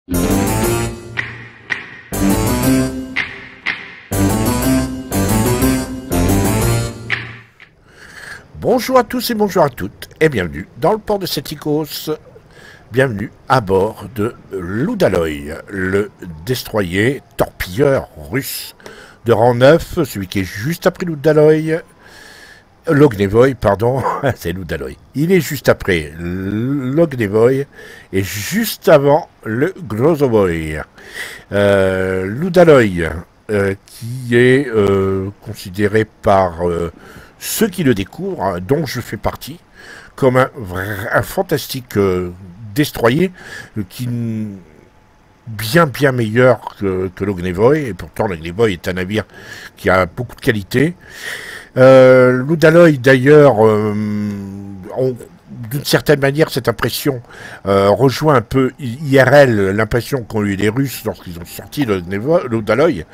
Bonjour à tous et bonjour à toutes, et bienvenue dans le port de Setikos. Bienvenue à bord de l'Udaloy, le destroyer torpilleur russe de rang 9, celui qui est juste après l'Udaloy. L'Ognevoy, pardon, c'est l'Udaloy. Il est juste après l'Ognevoy et juste avant le Grozovoy. L'Udaloy, qui est considéré par ceux qui le découvrent, dont je fais partie, comme un fantastique destroyer qui bien meilleur que l'Ognevoy, et pourtant l'Ognevoy est un navire qui a beaucoup de qualité. L'Udaloy d'ailleurs, d'une certaine manière, cette impression rejoint un peu IRL l'impression qu'ont eu les Russes lorsqu'ils ont sorti l'Udaloy.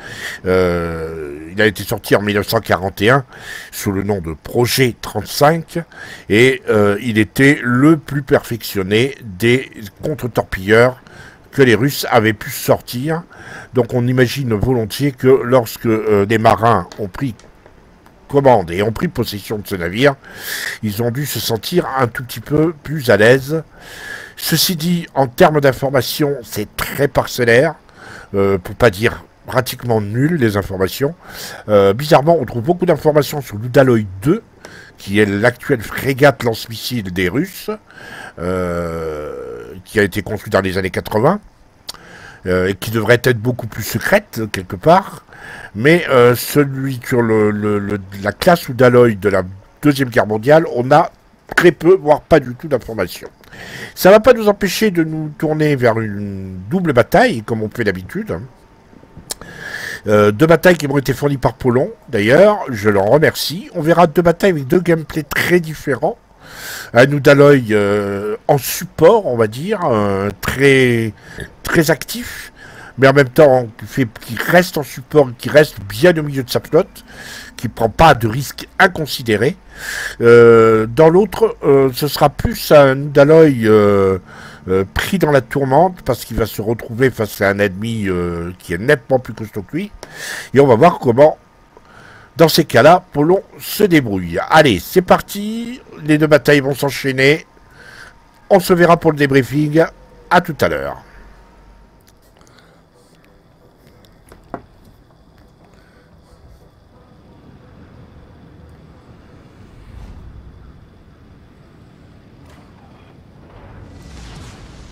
Il a été sorti en 1941 sous le nom de Projet 35 et il était le plus perfectionné des contre-torpilleurs que les Russes avaient pu sortir. Donc on imagine volontiers que lorsque les marins ont pris commande et ont pris possession de ce navire, ils ont dû se sentir un tout petit peu plus à l'aise. Ceci dit, en termes d'information, c'est très parcellaire, pour pas dire pratiquement nul, les informations. Bizarrement, on trouve beaucoup d'informations sur l'Udaloy 2, qui est l'actuelle frégate lance-missile des Russes, qui a été construite dans les années 80, et qui devrait être beaucoup plus secrète, quelque part. Mais celui sur la classe Udaloy de la Deuxième Guerre mondiale, on a très peu, voire pas du tout d'informations. Ça ne va pas nous empêcher de nous tourner vers une double bataille, comme on fait d'habitude. Deux batailles qui m'ont été fournies par Polon, d'ailleurs, je l'en remercie. On verra deux batailles avec deux gameplays très différents. Un Udaloy en support, on va dire, très actif, mais en même temps qui reste en support, qui reste bien au milieu de sa flotte, qui ne prend pas de risques inconsidérés. Dans l'autre, ce sera plus un Udaloy pris dans la tourmente, parce qu'il va se retrouver face à un ennemi qui est nettement plus costaud que lui. Et on va voir comment, dans ces cas-là, Polon se débrouille. Allez, c'est parti, les deux batailles vont s'enchaîner. On se verra pour le débriefing. À tout à l'heure.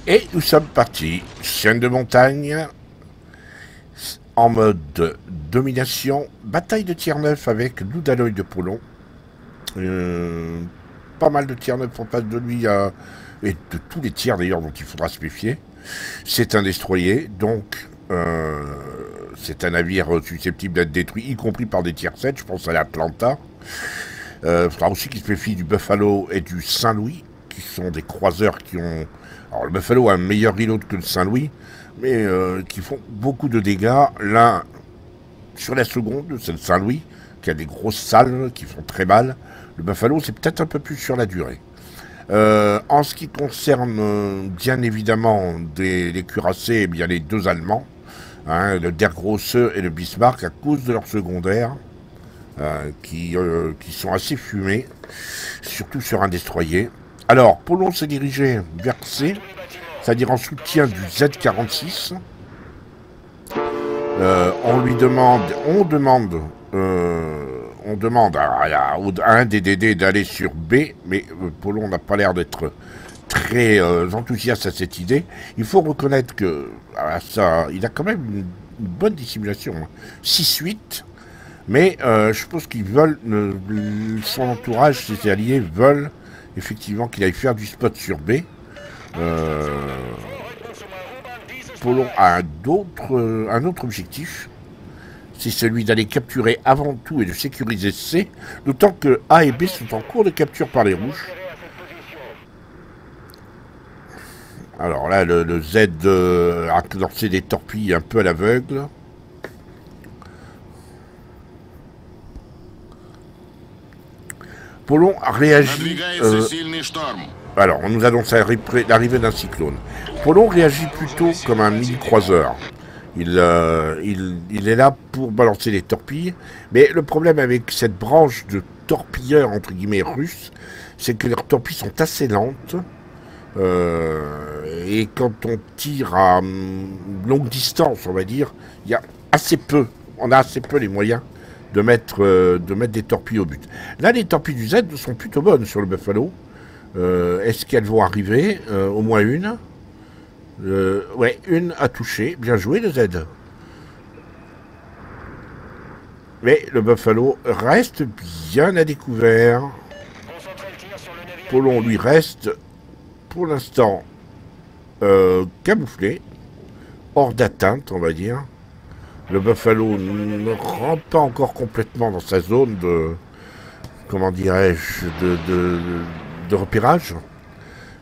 Et nous sommes partis. Chaîne de montagne, en mode domination, bataille de tiers 9 avec l'Udaloy de Polon. Pas mal de tiers 9 en face de lui, et de tous les tiers d'ailleurs dont il faudra se méfier. C'est un destroyer, donc c'est un navire susceptible d'être détruit, y compris par des tiers 7, je pense à l'Atlanta. Il faudra aussi qu'il se méfie du Buffalo et du Saint-Louis, qui sont des croiseurs qui ont... Alors le Buffalo a un meilleur reload que le Saint-Louis, mais qui font beaucoup de dégâts. L'un sur la seconde, c'est le Saint-Louis, qui a des grosses salves qui font très mal. Le Buffalo, c'est peut-être un peu plus sur la durée. En ce qui concerne, bien évidemment, les cuirassés, eh bien, les deux Allemands, hein, le Der Grosse et le Bismarck, à cause de leur secondaire, qui sont assez fumés, surtout sur un destroyer. Alors, Polon s'est dirigé vers C, c'est-à-dire en soutien du Z-46. On demande à un des DD d'aller sur B, mais Polon n'a pas l'air d'être très enthousiaste à cette idée. Il faut reconnaître que il a quand même une bonne dissimulation. 6-8, mais je pense qu'ils veulent, son entourage, ses alliés veulent effectivement qu'il aille faire du spot sur B. Polon a un autre objectif, c'est celui d'aller capturer avant tout et de sécuriser C, d'autant que A et B sont en cours de capture par les rouges. Alors là, le Z a lancé des torpilles un peu à l'aveugle. Polon a réagi Alors, on nous annonce l'arrivée d'un cyclone. Polon réagit plutôt comme un mini-croiseur. Il est là pour balancer les torpilles. Mais le problème avec cette branche de torpilleurs, entre guillemets, russes, c'est que leurs torpilles sont assez lentes. Et quand on tire à longue distance, on va dire, il y a assez peu, on a assez peu les moyens de mettre des torpilles au but. Là, les torpilles du Z sont plutôt bonnes sur le Buffalo. Est-ce qu'elles vont arriver? Au moins une. Ouais, une a touché. Bien joué, le Z. Mais le Buffalo reste bien à découvert. Polon, lui, reste, pour l'instant, camouflé. Hors d'atteinte, on va dire. Le Buffalo ne rentre pas encore complètement dans sa zone de... Comment dirais-je, de repérage.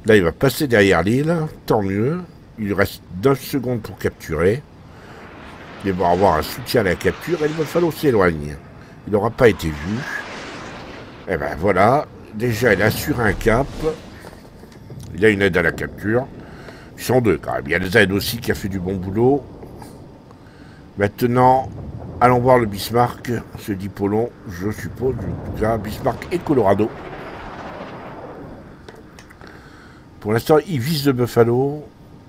Là, il va passer derrière l'île, tant mieux. Il lui reste 9 secondes pour capturer. Il va avoir un soutien à la capture et le Buffalo s'éloigne. Il n'aura pas été vu. Et ben voilà, déjà il assure un cap. Il a une aide à la capture. Ils sont deux quand même. Il y a le Z aussi qui a fait du bon boulot. Maintenant, allons voir le Bismarck, se dit Polon, je suppose, en tout cas, Bismarck et Colorado. Pour l'instant, il vise le Buffalo,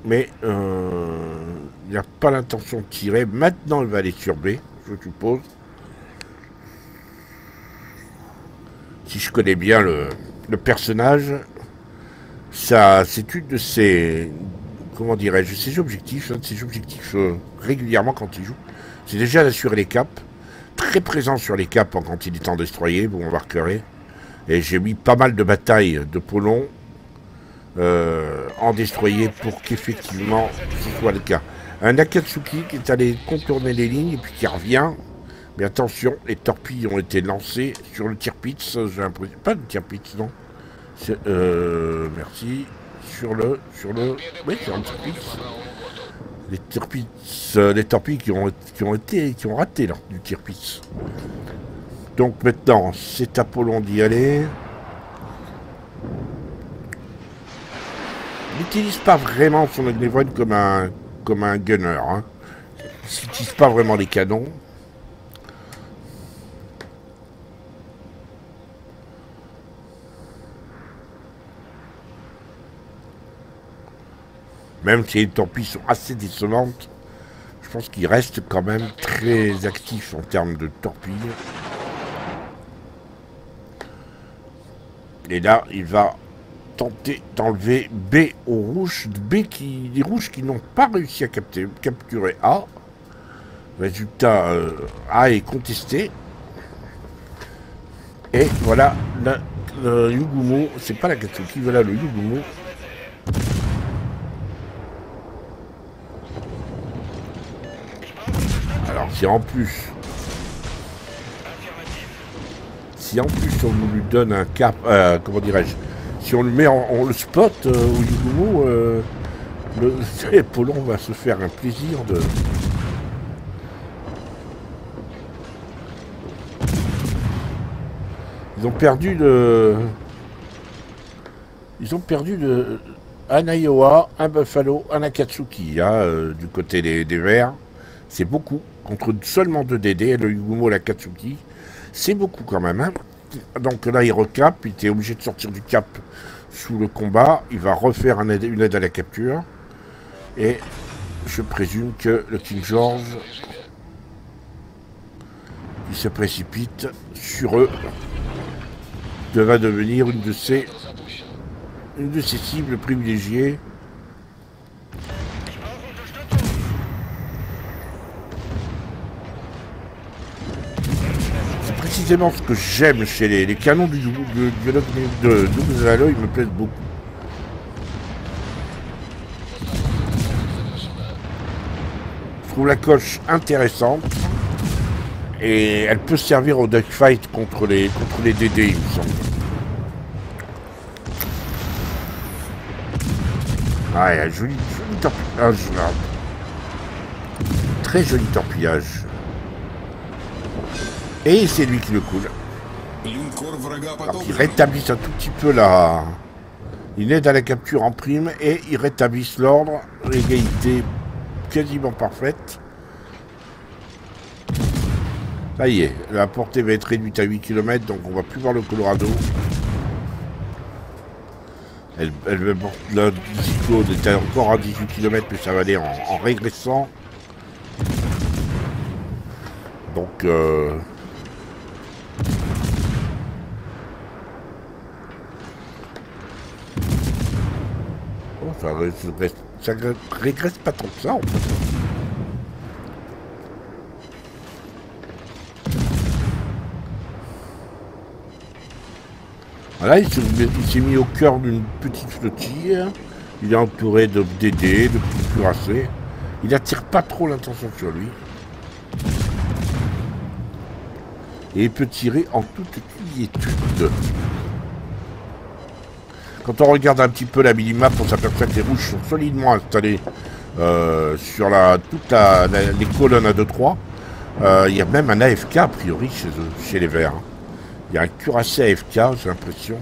mais il n'a pas l'intention de tirer. Maintenant, il va aller sur B, je suppose. Si je connais bien le personnage, ça, c'est une de ses... Comment dirais-je, ses objectifs, un de ses objectifs régulièrement quand il joue, c'est déjà d'assurer les caps, très présent sur les caps quand il est en destroyer, vous remarquerez, et j'ai mis pas mal de batailles de Polon en destroyer pour qu'effectivement ce soit le cas. Un Akatsuki qui est allé contourner les lignes et puis qui revient, mais attention, les torpilles ont été lancées sur le Tirpitz, j'ai l'impression, pas le Tirpitz, non, merci. Sur le, oui, sur un Tirpitz. Les torpilles qui ont raté là, du Tirpitz. Donc maintenant, c'est à Polon d'y aller. Il n'utilise pas vraiment son Agnevron comme un gunner. Hein. Il n'utilise pas vraiment les canons. Même si les torpilles sont assez dissonantes, je pense qu'il reste quand même très actif en termes de torpilles. Et là, il va tenter d'enlever B aux rouges. Les rouges qui n'ont pas réussi à capturer A. Résultat, A est contesté. Et voilà, le Yugumo, c'est pas la Katsuki, voilà le Yugumo. Alors si en plus on lui donne un cap, comment dirais-je, si on lui met on le spot au Yugumo, le Polon va se faire un plaisir de... Ils ont perdu un Iowa, un Buffalo, un Akatsuki, hein, du côté des Verts. C'est beaucoup. Contre seulement 2 DD, le Yugumo et l'Akatsuki. C'est beaucoup quand même. Hein. Donc là, il recap. Il était obligé de sortir du cap sous le combat. Il va refaire une aide à la capture. Et je présume que le King George, il se précipite sur eux, va devenir une de ses cibles privilégiées. C'est précisément ce que j'aime chez les canons de Double Alloy, ils me plaisent beaucoup. Je trouve la coche intéressante et elle peut servir au dogfight contre les DD, il me semble. Ah, joli torpillage là. Très joli torpillage. Et c'est lui qui le coule. Alors, il rétablisse un tout petit peu la Il aide à la capture en prime et ils rétablissent l'ordre, l'égalité quasiment parfaite. Ça y est, la portée va être réduite à 8 km, donc on va plus voir le Colorado. La cyclone était encore à 18 km, mais ça va aller en régressant. Donc, oh, ça régresse pas tant que ça, en fait. Voilà, il s'est mis au cœur d'une petite flottille. Il est entouré de DD, de petits cuirassés. Il n'attire pas trop l'attention sur lui. Et il peut tirer en toute quiétude. Quand on regarde un petit peu la minimap, on s'aperçoit que les rouges sont solidement installés sur toutes les colonnes à 2-3. Il y a même un AFK a priori chez les verts. Il y a un cuirassé AFK, j'ai l'impression.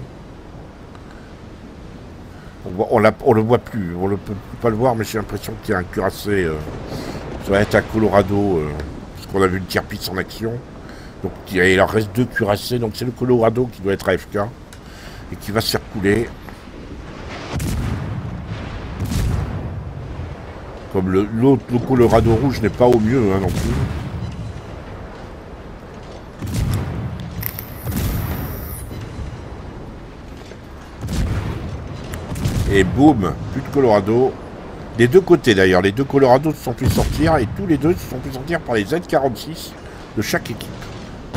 On le voit plus, on ne peut pas le voir, mais j'ai l'impression qu'il y a un cuirassé. Ça va être un Colorado, parce qu'on a vu le Tirpitz en action. Donc il en reste 2 cuirassés, donc c'est le Colorado qui doit être AFK et qui va se faire couler. Comme l'autre, le Colorado rouge n'est pas au mieux hein, non plus. Et boum, plus de Colorado. Des deux côtés d'ailleurs, les deux Colorado se sont fait sortir et tous les deux se sont fait sortir par les Z46 de chaque équipe.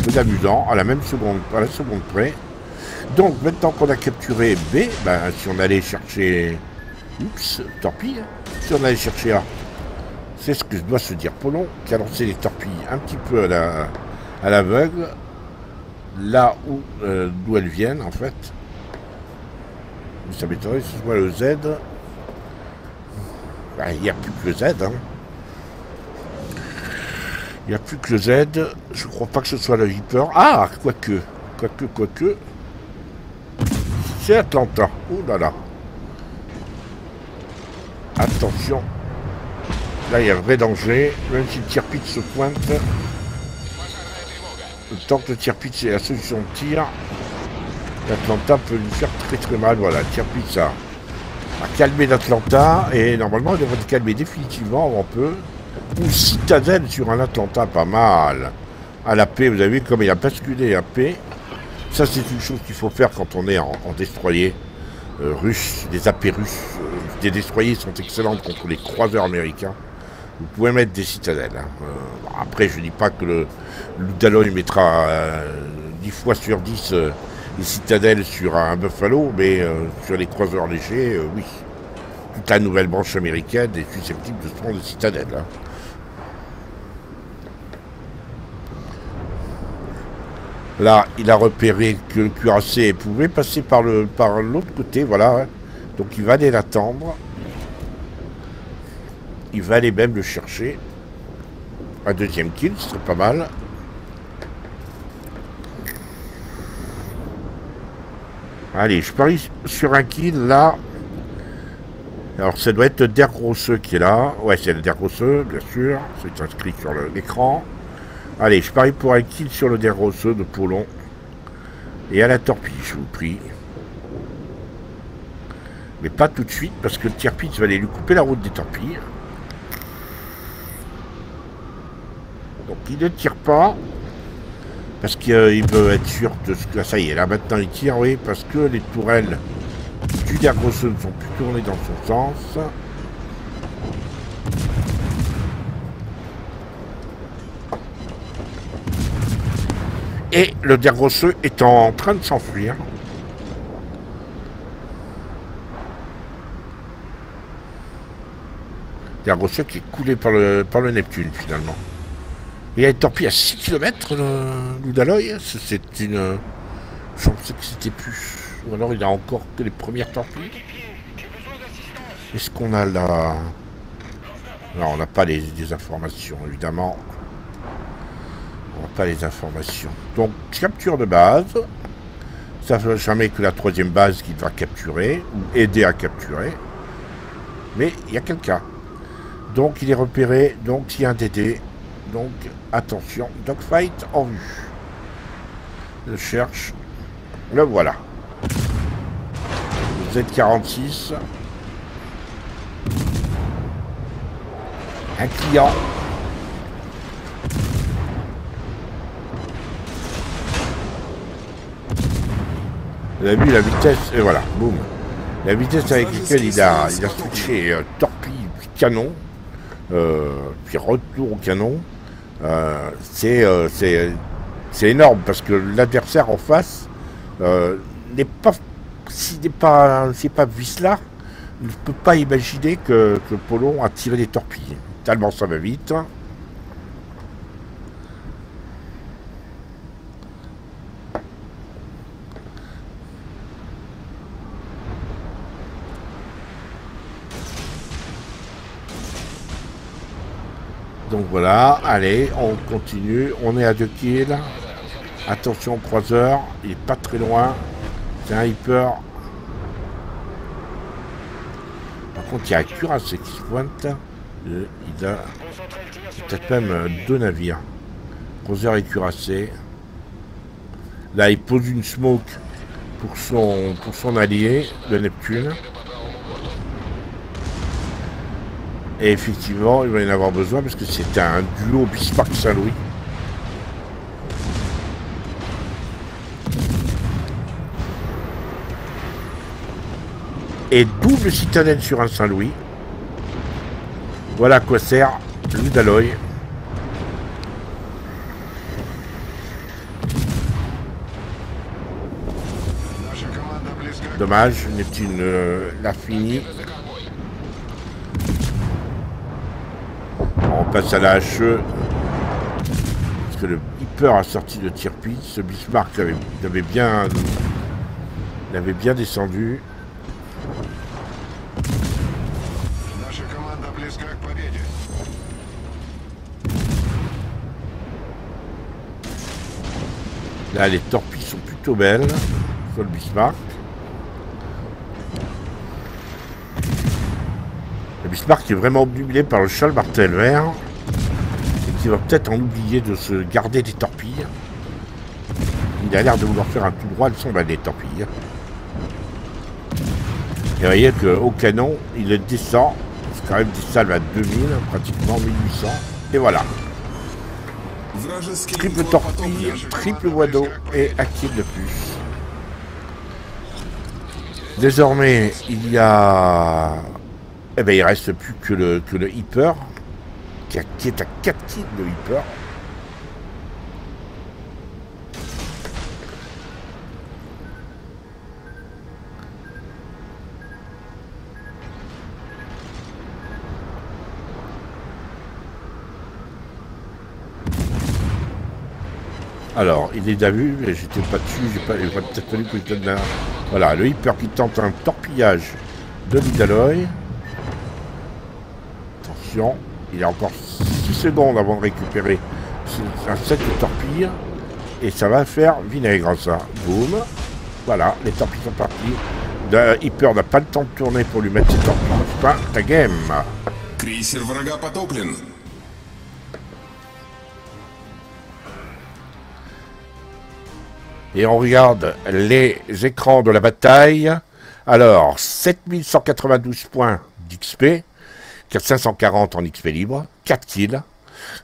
C'est amusant, à la seconde près. Donc maintenant qu'on a capturé B, ben, si on allait chercher... Oups, torpille. Si on allait chercher A, c'est ce que doit se dire Polon, qui a lancé les torpilles un petit peu à l'aveugle, là où d'où elles viennent en fait. Ça m'étonnerait que ce soit le Z. Ben, il n'y a plus que le Z. Hein. Il n'y a plus que le Z. Je crois pas que ce soit le Reaper. Ah, quoique. C'est Atlanta. Oh là là. Attention. Là, il y a un vrai danger. Même si le Tirpitz se pointe. Le temps que le Tirpitz est la solution de tir, l'Atlanta peut lui faire très très mal. Voilà, Tirpitz a calmé l'Atlanta. Et normalement, il devrait se calmer définitivement avant peu. Ou citadelle sur un Atlanta, pas mal. À la paix, vous avez vu comme il a basculé à paix. Ça, c'est une chose qu'il faut faire quand on est en destroyer russe, des AP russes. Des destroyers sont excellents contre les croiseurs américains. Vous pouvez mettre des citadelles. Hein. Après, je ne dis pas que le Daloy mettra 10 fois sur 10 les citadelles sur un Buffalo, mais sur les croiseurs légers, oui. Toute la nouvelle branche américaine est susceptible de se prendre des citadelles. Hein. Là, il a repéré que le cuirassé pouvait passer par l'autre côté, voilà. Donc il va aller l'attendre. Il va aller même le chercher. Un deuxième kill, ce serait pas mal. Allez, je parie sur un kill, là. Alors, ça doit être Der Grosse qui est là. Ouais, c'est le Der Grosse, bien sûr. C'est inscrit sur l'écran. Allez, je parie pour un kill sur le Der Grosse de Polon. Et à la torpille, je vous prie. Mais pas tout de suite, parce que le Tirpitz va aller lui couper la route des torpilles. Donc il ne tire pas. Parce qu'il veut être sûr de ce que... Ça y est, là maintenant il tire, oui, parce que les tourelles du Der Grosse ne sont plus tournées dans son sens. Et le Der Grosse est en train de s'enfuir. Der Grosse qui est coulé par le Neptune finalement. Il a été torpille à 6 km, le Daloy. C'est une... Je pensais que c'était plus. Ou alors il a encore que les premières torpilles. Est-ce qu'on a là... Non, on n'a pas les informations, évidemment. On n'a pas les informations. Donc, capture de base. Ça ne jamais que la troisième base qu'il va capturer, ou aider à capturer. Mais il y a quelqu'un. Donc il est repéré, donc il y a un DD. Donc attention, dogfight en vue. Je cherche. Le voilà. Z46. Un client. Vous avez vu la vitesse, et voilà, boum. La vitesse avec laquelle il a switché torpille, puis canon, puis retour au canon, c'est énorme parce que l'adversaire en face n'est pas, s'il n'est pas, c'est pas Wislar, il ne peut pas imaginer que Polon a tiré des torpilles. Tellement ça va vite. Donc voilà, allez, on continue. On est à 2 kills. Attention au croiseur, il est pas très loin. C'est un hyper. Par contre, il y a Cuirassé qui se pointe. Il a peut-être même 2 navires. Croiseur et Cuirassé. Là, il pose une smoke pour son allié, le Neptune. Et effectivement, il va y en avoir besoin parce que c'est un duo Bismarck-Saint-Louis. Et double citadelle sur un Saint-Louis. Voilà à quoi sert l'Udaloy. Dommage, Neptune l'a fini. On passe à la HE. Parce que le Hyper a sorti de tir-pile. Ce Bismarck l'avait bien descendu. Là, les torpilles sont plutôt belles sur le Bismarck. Le Bismarck est vraiment obnubilé par le châle martel vert et qui va peut-être en oublier de se garder des torpilles. Il a l'air de vouloir faire un tout droit, elles sont belles les torpilles. Et vous voyez qu'au canon, il descend. C'est quand même des salves à 2000, pratiquement 1800. Et voilà. Triple torpille, triple voie d'eau et un kill de plus. Désormais, il y a... Eh ben, il reste plus que le Hyper, qui est à 4 kills de Hyper. Alors, il est déjà vu, mais j'étais pas dessus, il aurait peut-être fallu que je donne la... Voilà, le Hyper qui tente un torpillage de l'Udaloy. Attention, il y a encore 6 secondes avant de récupérer un set de torpilles. Et ça va faire vinaigre, ça. Boum. Voilà, les torpilles sont parties. Le Hyper n'a pas le temps de tourner pour lui mettre ses torpilles. Fin, ta game. Крейсер врага потоплен. Et on regarde les écrans de la bataille. Alors, 7192 points d'XP, 540 en XP libre, 4 kills,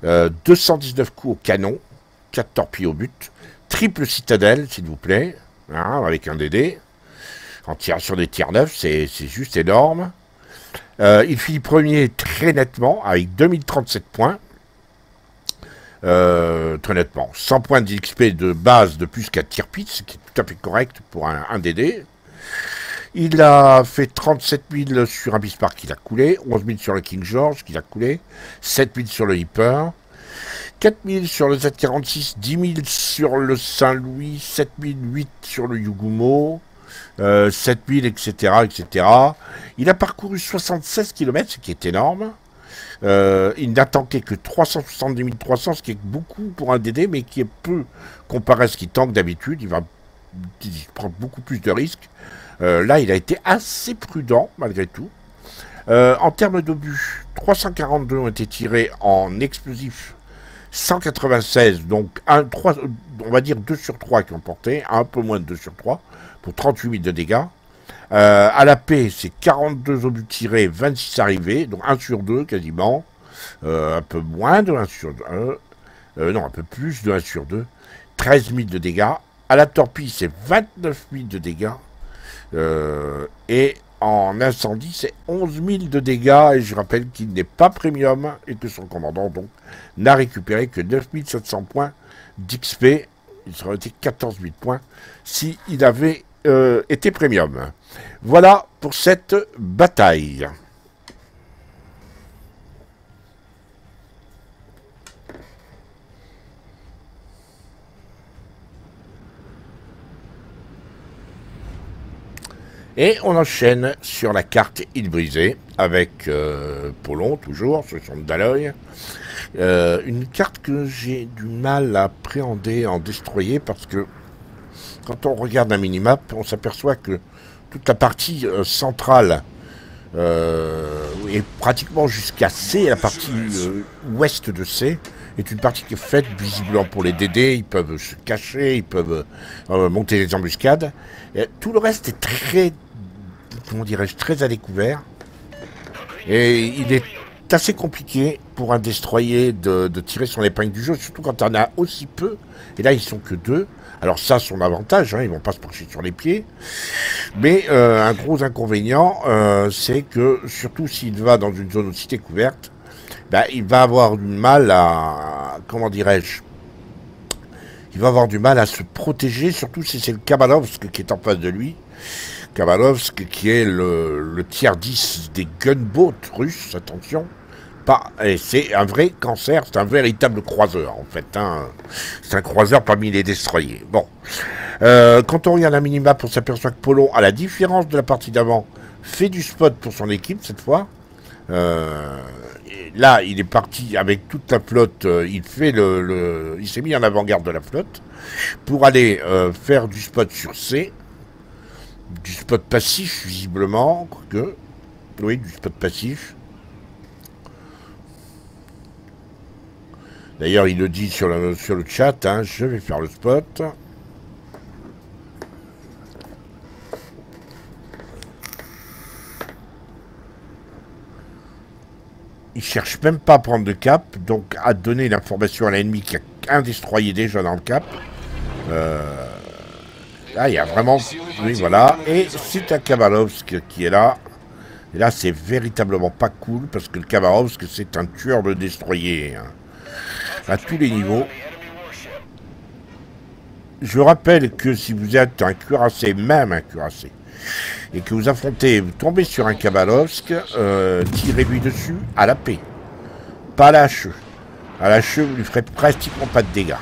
219 coups au canon, 4 torpilles au but, triple citadelle, s'il vous plaît, hein, avec un DD. En tirant sur des tirs neufs, c'est juste énorme. Il finit premier très nettement, avec 2037 points. Très nettement, 100 points d'XP de base de plus qu'à tir-pit, ce qui est tout à fait correct pour un DD. Il a fait 37 000 sur un Bismarck qu'il a coulé, 11 000 sur le King George qu'il a coulé, 7 000 sur le Hyper, 4 000 sur le Z46, 10 000 sur le Saint-Louis, 7 008 sur le Yugumo, 7 000, etc., etc. Il a parcouru 76 km, ce qui est énorme. Il n'a tanké que 370 300, ce qui est beaucoup pour un DD, mais qui est peu comparé à ce qu'il tanque d'habitude. Il va prend beaucoup plus de risques. Là, il a été assez prudent, malgré tout. En termes d'obus, 342 ont été tirés en explosifs, 196, donc on va dire 2 sur 3 qui ont porté, un peu moins de 2 sur 3, pour 38 000 de dégâts. À la paix, c'est 42 obus tirés, 26 arrivés, donc 1 sur 2 quasiment, un peu moins de 1 sur 2, non, un peu plus de 1 sur 2, 13 000 de dégâts. À la torpille, c'est 29 000 de dégâts, et en incendie, c'est 11 000 de dégâts, et je rappelle qu'il n'est pas premium, et que son commandant, donc, n'a récupéré que 9 700 points d'XP. Il serait été 14 000 points s'il avait été premium. Voilà pour cette bataille. Et on enchaîne sur la carte île brisée avec Polon, toujours, sur son Daloy. Une carte que j'ai du mal à appréhender en destroyer parce que quand on regarde un minimap, on s'aperçoit que toute la partie centrale et pratiquement jusqu'à C, la partie ouest de C, est une partie qui est faite visiblement pour les DD, ils peuvent se cacher, ils peuvent monter les embuscades. Et tout le reste est très, comment dirais-je, très à découvert. Et il est assez compliqué pour un destroyer de tirer son épingle du jeu, surtout quand on en a aussi peu. Et là, ils sont que 2. Alors ça, son avantage, hein, ils vont pas se pencher sur les pieds. Mais un gros inconvénient, c'est que, surtout s'il va dans une zone aussi découverte, ben, il va avoir du mal à... Comment dirais-je? Il va avoir du mal à se protéger, surtout si c'est le Khabarovsk qui est en face de lui. Khabarovsk qui est le tier 10 des gunboats russes, attention. Et c'est un vrai cancer, c'est un véritable croiseur en fait. Hein. C'est un croiseur parmi les destroyers. Bon. Quand on regarde la minimap, on s'aperçoit que Polon, à la différence de la partie d'avant, fait du spot pour son équipe cette fois. Là, il est parti avec toute la flotte. Il s'est mis en avant-garde de la flotte pour aller faire du spot sur C. Du spot passif, visiblement. Quoique. Oui, du spot passif. D'ailleurs, il le dit sur le chat, hein, je vais faire le spot. Il cherche même pas à prendre de cap, donc à donner l'information à l'ennemi qu'il y a un destroyer déjà dans le cap. Là, il y a vraiment... Oui, voilà. Et c'est un Khabarovsk qui est là. Et là, c'est véritablement pas cool, parce que le Khabarovsk, c'est un tueur de destroyer. Hein. À tous les niveaux. Je rappelle que si vous êtes un cuirassé, même un cuirassé, et que vous affrontez, vous tombez sur un Khabarovsk, tirez-lui dessus à la paix. Pas à la hache. À la hache, vous ne ferez pratiquement pas de dégâts.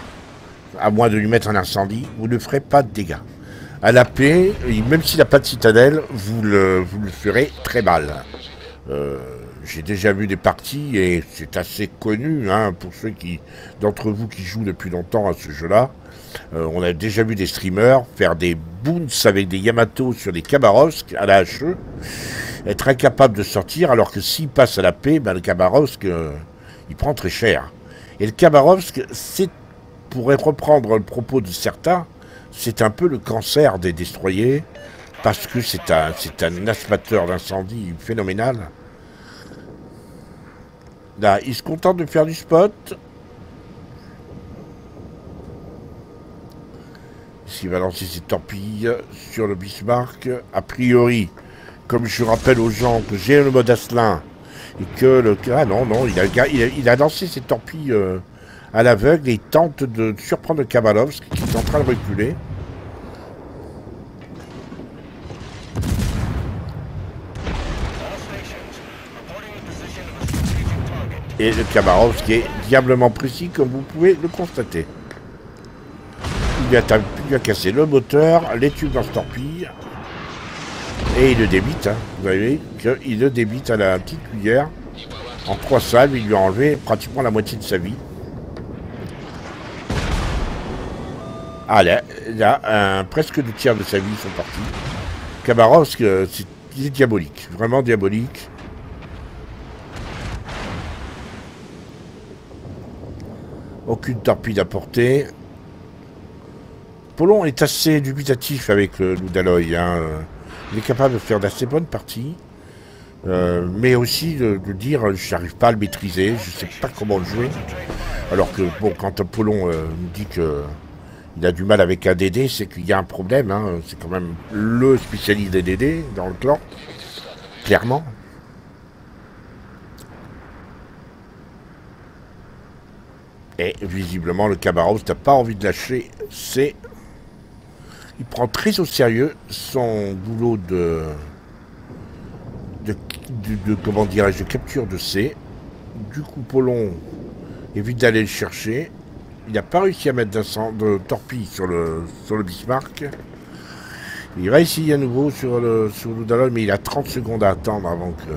À moins de lui mettre un incendie, vous ne ferez pas de dégâts. À la paix, même s'il n'a pas de citadelle, vous le ferez très mal. J'ai déjà vu des parties, et c'est assez connu, hein, pour ceux d'entre vous qui jouent depuis longtemps à ce jeu-là. On a déjà vu des streamers faire des boons avec des Yamato sur des Khabarovsk à la HE, être incapable de sortir, alors que s'il passe à la paix, ben, le Khabarovsk, il prend très cher. Et le Khabarovsk, pour reprendre le propos de certains, c'est un peu le cancer des destroyers, parce que c'est un asmateur d'incendie phénoménal. Là, il se contente de faire du spot. S'il va lancer ses torpilles sur le Bismarck, a priori, comme je rappelle aux gens que j'ai le mode Asselin, et que le... Ah non, il a lancé ses torpilles à l'aveugle, et il tente de surprendre le Khabarovsk, qui est en train de reculer. Et le Khabarovsk est diablement précis, comme vous pouvez le constater. Il a cassé le moteur, les tubes dans ce torpille. Et il le débite. Hein. Vous voyez qu'il le débite à la petite cuillère. En 3 salves, il lui a enlevé pratiquement la moitié de sa vie. Ah là, presque 2 tiers de sa vie sont partis. Khabarovsk, il est diabolique, vraiment diabolique. Aucune torpille à portée. Polon est assez dubitatif avec le Ludaloy. Hein. Il est capable de faire d'assez bonnes parties. Mais aussi de dire je n'arrive pas à le maîtriser, je ne sais pas comment le jouer. Alors que bon, quand Apollon nous dit qu'il a du mal avec un DD, c'est qu'il y a un problème. Hein. C'est quand même le spécialiste des DD dans le clan, clairement. Et visiblement, le Khabarovsk n'a pas envie de lâcher. Il prend très au sérieux son boulot de comment dirais-je, de capture de C. Du coup, Polon évite d'aller le chercher. Il n'a pas réussi à mettre de torpille sur le Bismarck. Il va essayer à nouveau sur le Ludaloy, mais il a 30 secondes à attendre avant que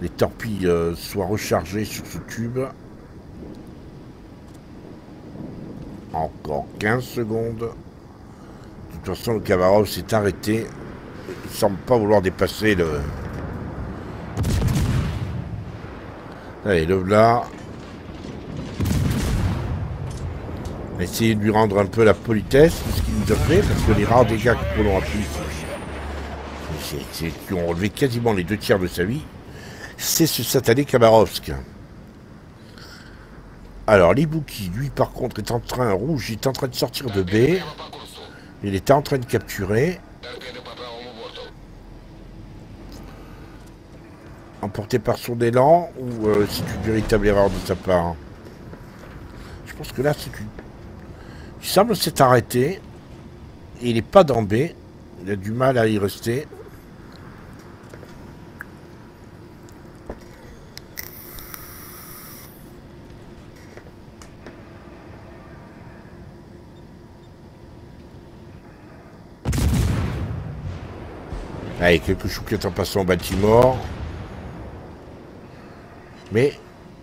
les torpilles soient rechargées sur ce tube. Encore 15 secondes. De toute façon, le Khabarovsk s'est arrêté. Il ne semble pas vouloir dépasser le... Allez, le voilà. On va essayer de lui rendre un peu la politesse, ce qu'il nous a fait, parce que les rares dégâts que Polon a pris, qui ont relevé quasiment les 2 tiers de sa vie, c'est ce satané Khabarovsk. Alors, l'Ibuki, lui, par contre, est en train, rouge, il est en train de sortir de B. Il était en train de capturer. Emporté par son élan, ou c'est une véritable erreur de sa part? Je pense que là, c'est une... Il semble s'être arrêté. Et il n'est pas dans B. Il a du mal à y rester. Allez, quelques chouquettes en passant au Baltimore. Mais,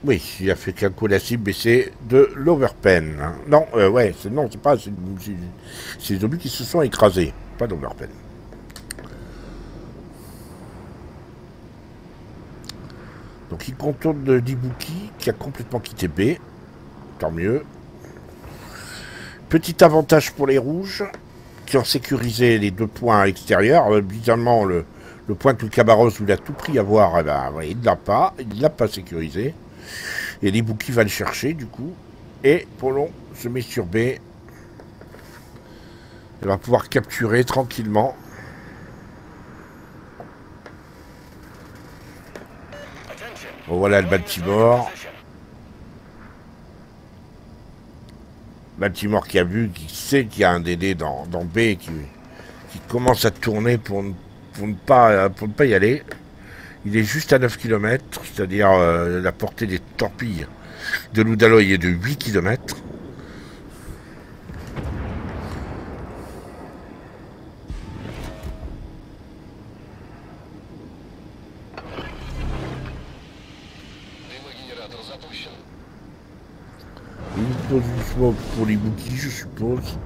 oui, il a fait qu'un coup la cible, mais c'est de l'overpen. Hein. Non, ouais, non, c'est pas... C'est les obus qui se sont écrasés, pas d'overpen. Donc il contourne d'Ibuki, qui a complètement quitté B. Tant mieux. Petit avantage pour les rouges, qui ont sécurisé les 2 points extérieurs. Bizarrement, le point que le Khabarovsk voulait à tout prix avoir, eh ben, il ne l'a pas sécurisé. Et l'Ibuki va le chercher, du coup. Et Polon se met sur B. Il va pouvoir capturer tranquillement. Bon, voilà le Baltimore. Baltimore qui a vu, qui sait qu'il y a un DD dans B, qui commence à tourner pour ne pas y aller. Il est juste à 9 km, c'est-à-dire la portée des torpilles de Ludaloy est de 8 km. Il pose du smoke pour les bouquets, je suppose,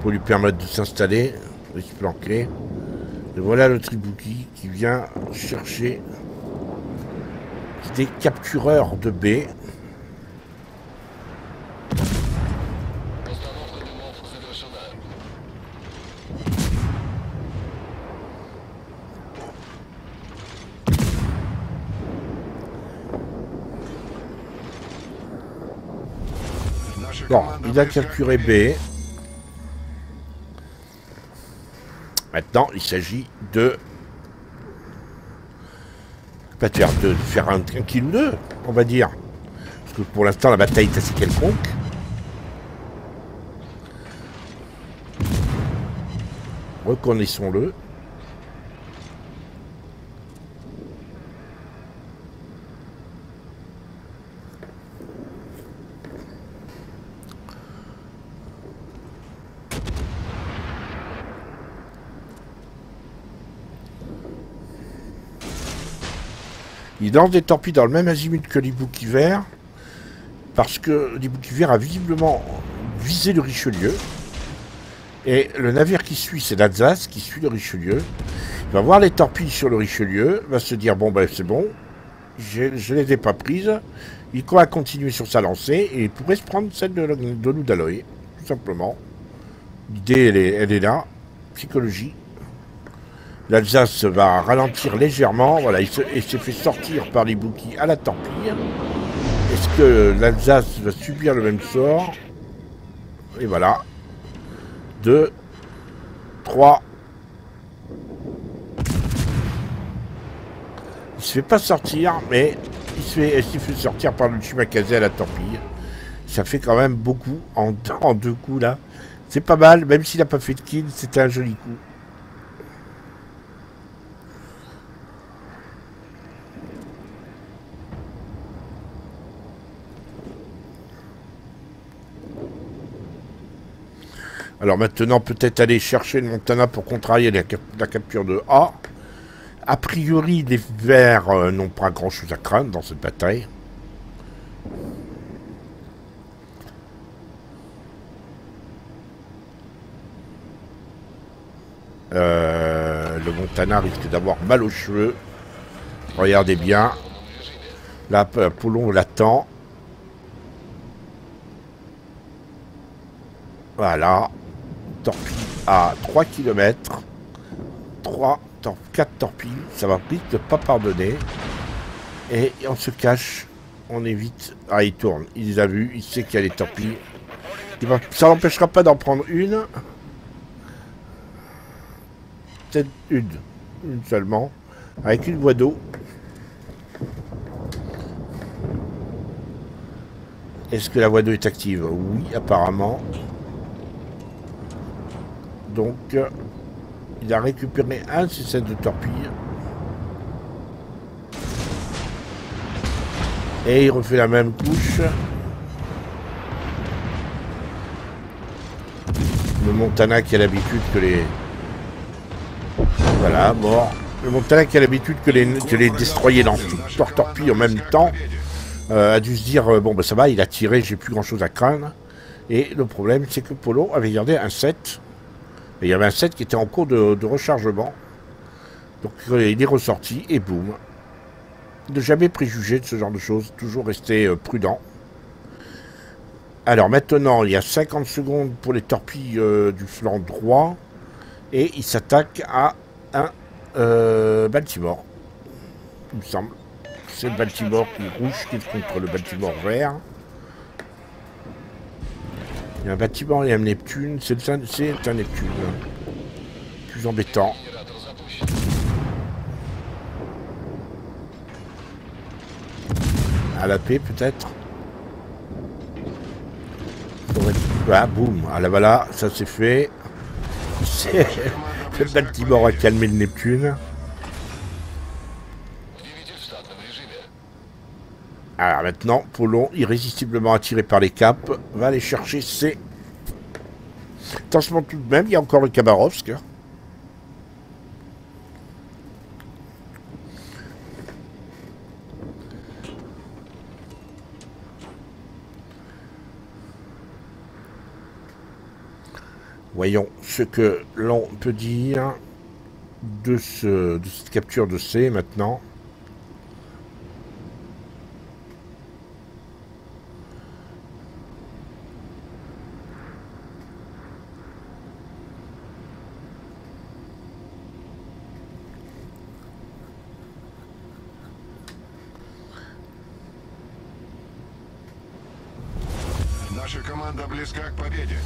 pour lui permettre de s'installer, de se planquer. Et voilà le Tribuki qui vient chercher des captureurs de B. Bon, il a capturé B. Maintenant, il s'agit de faire un kill ou deux, on va dire. Parce que pour l'instant, la bataille est assez quelconque. Reconnaissons-le. Il lance des torpilles dans le même azimut que l'Ibuki vert, parce que l'Ibuki vert a visiblement visé le Richelieu. Et le navire qui suit, c'est l'Alsace, qui suit le Richelieu. Il va voir les torpilles sur le Richelieu, va se dire, bon, ben c'est bon, je les ai pas prises. Il va continuer sur sa lancée et il pourrait se prendre celle de Ludaloy, tout simplement. L'idée, elle est là. Psychologie. L'Alsace va ralentir légèrement. Voilà, il s'est fait sortir par les bouquets à la torpille. Est-ce que l'Alsace va subir le même sort? Et voilà. 2, 3. Il se fait pas sortir, mais il s'est fait sortir par le Chimakaze à la torpille. Ça fait quand même beaucoup en 2 coups là. C'est pas mal, même s'il n'a pas fait de kill, c'était un joli coup. Alors maintenant, peut-être aller chercher le Montana pour contrarier la capture de A. A priori, les Verts n'ont pas grand-chose à craindre dans cette bataille. Le Montana risque d'avoir mal aux cheveux. Regardez bien. Là, Apollon l'attend. Voilà. Torpille à 3 km. 4 torpilles. Ça va vite ne pas pardonner. Et on se cache. On évite. Ah, il tourne. Il les a vus. Il sait qu'il y a les torpilles. Ça l'empêchera pas d'en prendre une. Peut-être une seulement, avec une voie d'eau. Est-ce que la voie d'eau est active? Oui, apparemment. Donc, il a récupéré un de ces sets de torpilles. Et il refait la même couche. Le Montana qui a l'habitude que les... Voilà, mort. Le Montana qui a l'habitude que les destroyers lancent toutes leurs torpilles en même temps, a dû se dire, bon ben ça va, il a tiré, j'ai plus grand chose à craindre. Et le problème, c'est que Polo avait gardé un 7. Et il y avait un 7 qui était en cours de rechargement. Donc il est ressorti et boum. Ne jamais préjuger de ce genre de choses, toujours rester prudent. Alors maintenant, il y a 50 secondes pour les torpilles du flanc droit. Et il s'attaque à un Baltimore, il me semble. C'est le Baltimore rouge qui est contre le Baltimore vert. Il y a un Baltimore et un Neptune. C'est un Neptune. Plus embêtant. À la paix peut-être. Ah boum. Ah là voilà, ça c'est fait. Le Baltimore a calmé le Neptune. Alors maintenant, Polon, irrésistiblement attiré par les caps, va aller chercher ses... Attention tout de même, il y a encore le Khabarovsk. Voyons ce que l'on peut dire de cette capture de C maintenant. Наша команда близка к победе.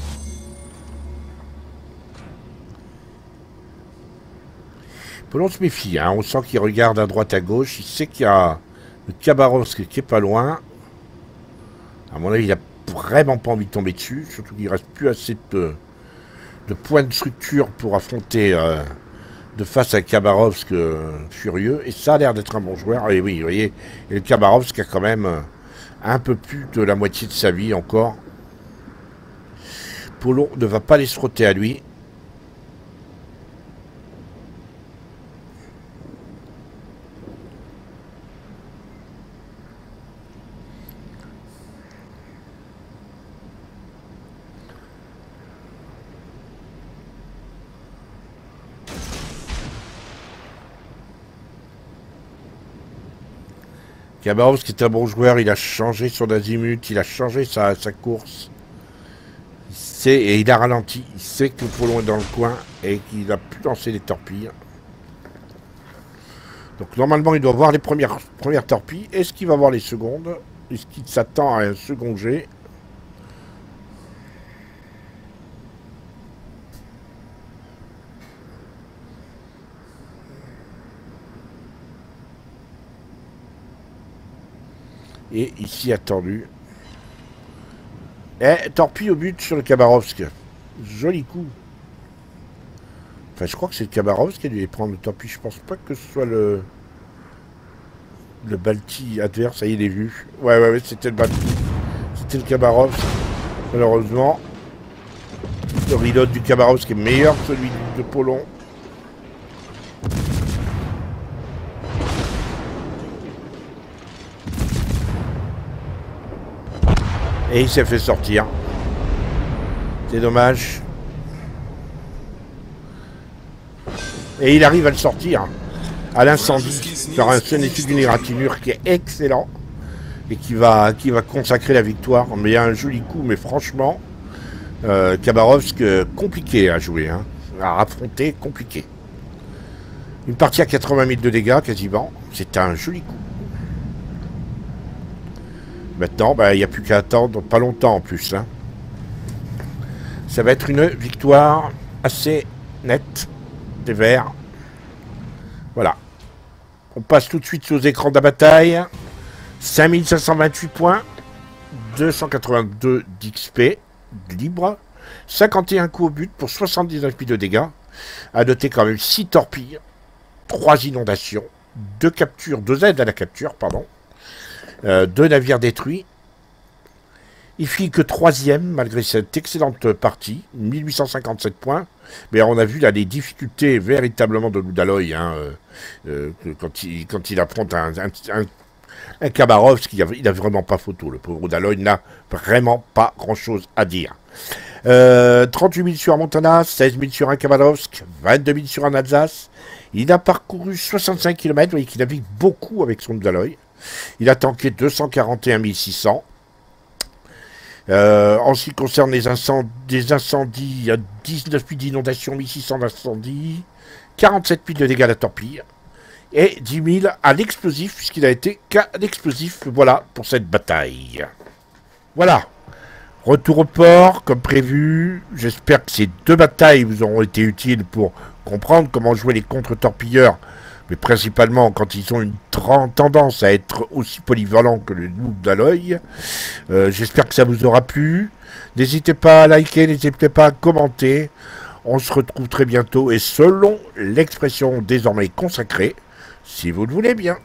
Polon se méfie, hein. On sent qu'il regarde à droite à gauche, il sait qu'il y a le Khabarovsk qui est pas loin. À mon avis, il a vraiment pas envie de tomber dessus, surtout qu'il reste plus assez de points de structure pour affronter de face à Khabarovsk furieux, et ça a l'air d'être un bon joueur. Et oui, vous voyez, et le Khabarovsk a quand même un peu plus de la moitié de sa vie encore. Polon ne va pas aller se frotter à lui. Khabarovsk est un bon joueur, il a changé son azimut, il a changé sa course. Et il a ralenti, il sait que Polon est dans le coin et qu'il a pu lancer des torpilles. Donc normalement il doit voir les premières torpilles. Est-ce qu'il va voir les secondes? Est-ce qu'il s'attend à un second jet? Et ici attendu. Torpille au but sur le Khabarovsk. Joli coup. Enfin, je crois que c'est le Khabarovsk qui a dû prendre le torpille. Je pense pas que ce soit le Balti adverse. Ça y est, il est vu. Ouais, c'était le Balti. C'était le Khabarovsk. Malheureusement, le reload du Khabarovsk est meilleur que celui de Polon. Et il s'est fait sortir. C'est dommage. Et il arrive à le sortir à l'incendie par un Senectut d'une égratignure qui est excellent et qui va consacrer la victoire. Mais il y a un joli coup, mais franchement, Khabarovsk compliqué à jouer, hein, à affronter, compliqué. Une partie à 80 000 de dégâts quasiment. C'est un joli coup. Maintenant, il n'y a plus qu'à attendre, pas longtemps en plus. Hein. Ça va être une victoire assez nette des Verts. Voilà. On passe tout de suite aux écrans de la bataille. 5528 points, 282 d'XP libre, 51 coups au but pour 79 000 de dégâts. À noter quand même 6 torpilles, 3 inondations, 2 captures, 2 aides à la capture, pardon. 2 navires détruits. Il finit que 3e malgré cette excellente partie, 1857 points. Mais on a vu là les difficultés véritablement de Ludaloy hein, quand il affronte un Khabarovsk, il a vraiment pas photo. Le pauvre Ludaloy n'a vraiment pas grand chose à dire. 38 000 sur un Montana, 16 000 sur un Khabarovsk, 22 000 sur un Alsace. Il a parcouru 65 km, vous voyez qu'il navigue beaucoup avec son Ludaloy. Il a tanké 241 600. En ce qui concerne des incendies, il y a 19 000 d'inondations, 1600 d'incendies, 47 000 de dégâts à la torpille, et 10 000 à l'explosif, puisqu'il a été qu'à l'explosif. Voilà pour cette bataille. Voilà. Retour au port, comme prévu. J'espère que ces 2 batailles vous auront été utiles pour comprendre comment jouer les contre-torpilleurs, mais principalement quand ils ont une tendance à être aussi polyvalents que le Ludaloy. J'espère que ça vous aura plu. N'hésitez pas à liker, n'hésitez pas à commenter. On se retrouve très bientôt et selon l'expression désormais consacrée, si vous le voulez bien.